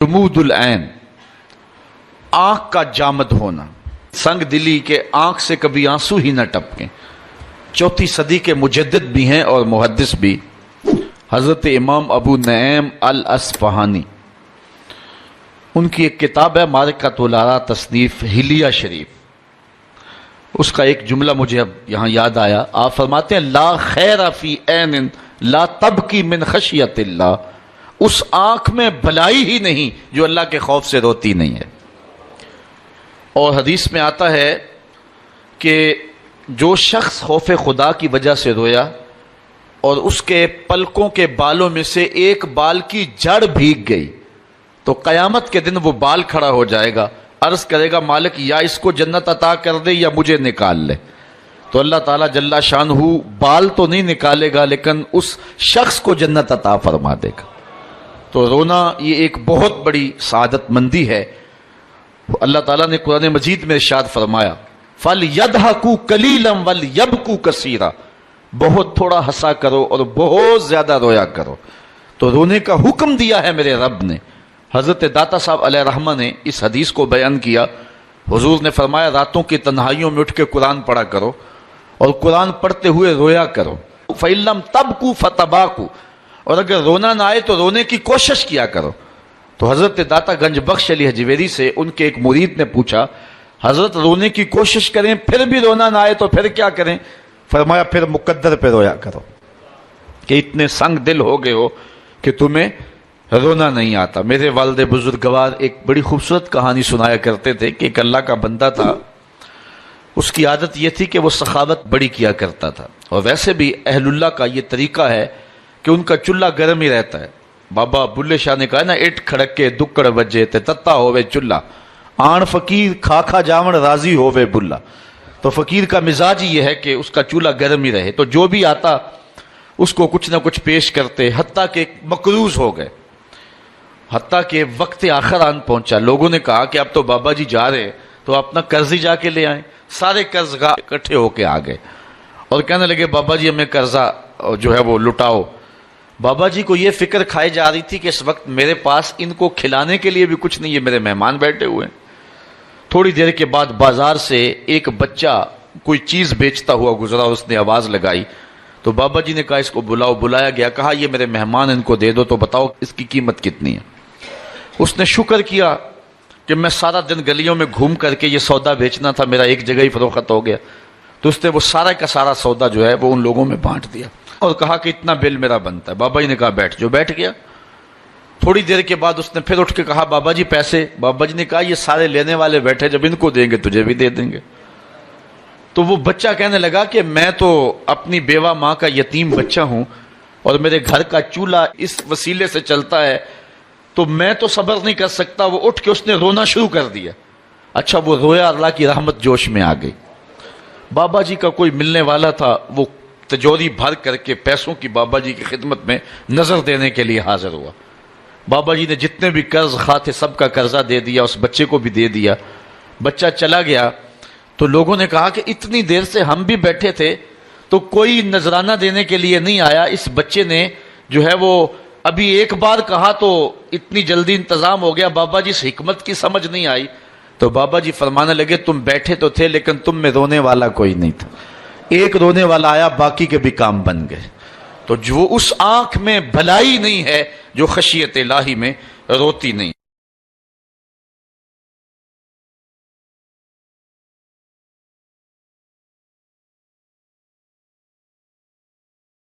جمود العین، آنکھ کا جامد ہونا، سنگ دلی کے آنکھ سے کبھی آنسو ہی نہ ٹپکیں۔ 4 صدی کے مجدد بھی ہیں اور محدث بھی، حضرت امام ابو نعیم الاصفہانی، ان کی ایک کتاب ہے معرکۃ الآراء تصنیف حلیہ شریف، اس کا ایک جملہ مجھے اب یہاں یاد آیا۔ آپ فرماتے ہیں لا خیر فی عین لا تبکی من خشیت اللہ، اس آنکھ میں بھلائی ہی نہیں جو اللہ کے خوف سے روتی نہیں ہے۔ اور حدیث میں آتا ہے کہ جو شخص خوف خدا کی وجہ سے رویا اور اس کے پلکوں کے بالوں میں سے ایک بال کی جڑ بھیگ گئی تو قیامت کے دن وہ بال کھڑا ہو جائے گا، عرض کرے گا مالک یا اس کو جنت عطا کر دے یا مجھے نکال لے، تو اللہ تعالیٰ جل شانہ بال تو نہیں نکالے گا لیکن اس شخص کو جنت عطا فرما دے گا۔ تو رونا یہ ایک بہت بڑی سعادت مندی ہے۔ اللہ تعالیٰ نے قرآن مجید میں ارشاد فرمایا فَلْيَضْحَكُوا قَلِيلًا وَلْيَبْكُوا كَثِيرًا، بہت تھوڑا ہنسا کرو اور بہت زیادہ رویا کرو۔ تو رونے کا حکم دیا ہے میرے رب نے۔ حضرت داتا صاحب علیہ رحمہ نے اس حدیث کو بیان کیا، حضور نے فرمایا راتوں کی تنہائیوں میں اٹھ کے قرآن پڑھا کرو اور قرآن پڑھتے ہوئے رویا کرو۔ فَإِن لَّمْ تَبْكُوا فَتَبَاكُوا، اور اگر رونا نہ آئے تو رونے کی کوشش کیا کرو۔ تو حضرت داتا گنج بخش علی حجویری سے ان کے ایک مرید نے پوچھا حضرت رونے کی کوشش کریں پھر بھی رونا نہ آئے تو پھر کیا کریں؟ فرمایا پھر مقدر پہ رویا کرو کہ اتنے سنگ دل ہو گئے ہو کہ تمہیں رونا نہیں آتا۔ میرے والد بزرگوار ایک بڑی خوبصورت کہانی سنایا کرتے تھے کہ ایک اللہ کا بندہ تھا، اس کی عادت یہ تھی کہ وہ سخاوت بڑی کیا کرتا تھا، اور ویسے بھی اہل اللہ کا یہ طریقہ ہے کہ ان کا چولہا گرم ہی رہتا ہے۔ بابا بلے شاہ نے کہا نا اٹ کھڑک کے دکڑ بجے تے تتا ہووے چولہا، آن فقیر کھا کھا جاون راضی ہووے بلا۔ تو فقیر کا مزاج یہ ہے کہ اس کا چولہا گرم ہی رہے، تو جو بھی آتا اس کو کچھ نہ کچھ پیش کرتے، حتیٰ کہ مقروض ہو گئے، حتیٰ کہ وقت آخر آن پہنچا۔ لوگوں نے کہا کہ اب تو بابا جی جا رہے تو اپنا قرض ہی جا کے لے آئیں۔ سارے قرض گاہ اکٹھے ہو کے آ گئے اور کہنے لگے بابا جی ہمیں قرضہ جو ہے وہ لٹاؤ۔ بابا جی کو یہ فکر کھائی جا رہی تھی کہ اس وقت میرے پاس ان کو کھلانے کے لیے بھی کچھ نہیں ہے، میرے مہمان بیٹھے ہوئے ہیں۔ تھوڑی دیر کے بعد بازار سے ایک بچہ کوئی چیز بیچتا ہوا گزرا، اس نے آواز لگائی تو بابا جی نے کہا اس کو بلاؤ۔ بلایا گیا، کہا یہ میرے مہمان ان کو دے دو، تو بتاؤ اس کی قیمت کتنی ہے؟ اس نے شکر کیا کہ میں سارا دن گلیوں میں گھوم کر کے یہ سودا بیچنا تھا، میرا ایک جگہ ہی فروخت ہو گیا۔ تو اس نے وہ سارا کا سارا سودا جو ہے وہ ان لوگوں میں بانٹ دیا اور کہا کہ اتنا بل میرا بنتا ہے۔ بابا جی نے کہا بیٹھ، جو بیٹھ گیا۔ تھوڑی دیر کے بعد اس نے پھر اٹھ کے کہا بابا جی پیسے؟ بابا جی نے کہا یہ سارے لینے والے بیٹھے، جب ان کو دیں گے تجھے بھی دے دیں گے۔ تو وہ بچہ کہنے لگا کہ میں تو اپنی بیوہ ماں کا یتیم بچہ ہوں اور میرے گھر کا چولہا اس وسیلے سے چلتا ہے، تو میں تو صبر نہیں کر سکتا۔ وہ اٹھ کے اس نے رونا شروع کر دیا۔ اچھا وہ رویا، اللہ کی رحمت جوش میں آ گئی۔ بابا جی کا کوئی ملنے والا تھا، وہ تجوری بھر کر کے پیسوں کی بابا جی کی خدمت میں نظر دینے کے لیے حاضر ہوا۔ بابا جی نے جتنے بھی قرض خواہ تھے سب کا قرضہ دے دیا، اس بچے کو بھی دے دیا۔ بچہ چلا گیا تو لوگوں نے کہا کہ اتنی دیر سے ہم بھی بیٹھے تھے تو کوئی نذرانہ دینے کے لیے نہیں آیا، اس بچے نے جو ہے وہ ابھی ایک بار کہا تو اتنی جلدی انتظام ہو گیا، بابا جی اس حکمت کی سمجھ نہیں آئی۔ تو بابا جی فرمانے لگے تم بیٹھے تو تھے لیکن تم میں رونے والا کوئی نہیں تھا، ایک رونے والا آیا، باقی کے بھی کام بن گئے۔ تو جو اس آنکھ میں بھلائی نہیں ہے جو خشیت الہی میں روتی نہیں۔